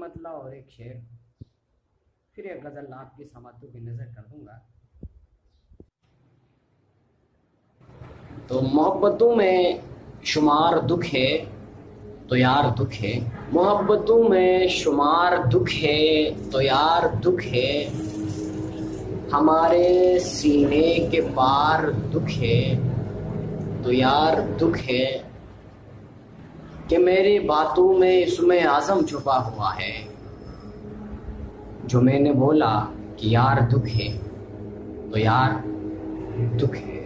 مطلع اور ایک شعر، پھر ایک غزل آپ کی سماعتوں کی نظر کر دوں گا۔ تو محبتوں میں شمار دکھ ہے تو یار دکھ ہے، محبتوں میں شمار دکھ ہے تو یار دکھ ہے، ہمارے سینے کے پار دکھ ہے تو یار دکھ ہے، کہ میری باتوں میں اسم اعظم چھپا ہوا ہے، جو میں نے بولا کہ یار دکھ ہے تو یار دکھ ہے۔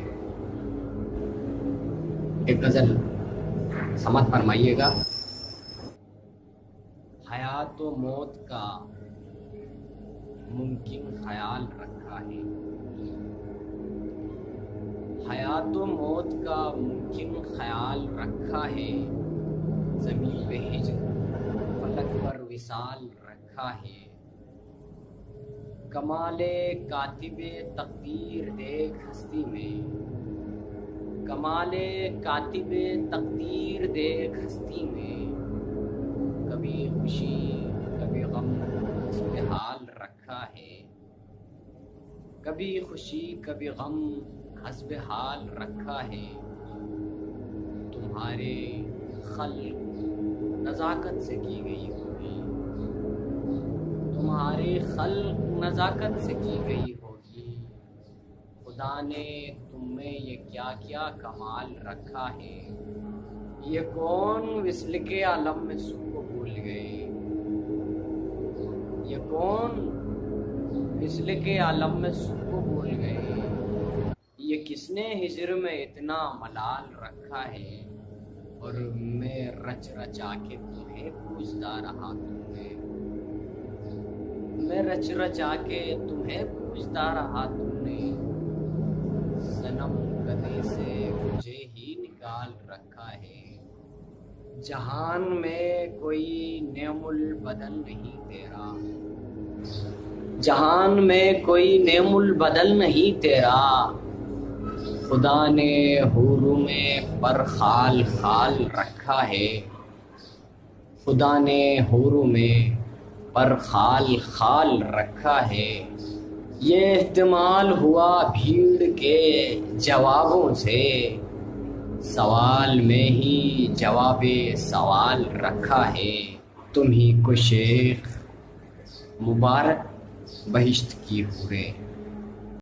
ایک غزل سماعت فرمائیے گا۔ حیات و موت کا ممکن خیال رکھا ہے، حیات و موت کا ممکن خیال رکھا ہے، زمین پہ ہجر فلک پر وصال رکھا ہے، کمال کاتب تقدیر دیکھ ہستی میں، کمال کاتب تقدیر دیکھ ہستی میں، کبھی خوشی کبھی غم حسب حال رکھا ہے، کبھی خوشی کبھی غم حسب حال رکھا ہے، تمہارے خلق نزاکت سے کی گئی ہوگی، تمہارے خلق نزاکت سے کی گئی ہوگی، خدا نے تم میں یہ کیا کیا کمال رکھا ہے، یہ کون وصل کے عالم میں سکھ کو بھول گئے، یہ کون وصل کے عالم میں سکھ کو بھول گئے، یہ کس نے ہجر میں اتنا ملال رکھا ہے، اور میں رچ رچا کے تمہیں پوجتا رہا تمہیں، میں رچ رچا کے تمہیں پوجتا رہا تم نے، صنم گدے سے مجھے ہی نکال رکھا ہے، جہان میں کوئی نعم البدل نہیں تیرا، جہان میں کوئی نعم البدل نہیں تیرا، خدا نے حوروں میں پر خال خال رکھا ہے، خدا نے حوروں میں پر خال خال رکھا ہے، یہ احتمال ہوا بھیڑ کے جوابوں سے، سوال میں ہی جواب سوال رکھا ہے، تم ہی کو شیخ مبارک بہشت کی حوریں۔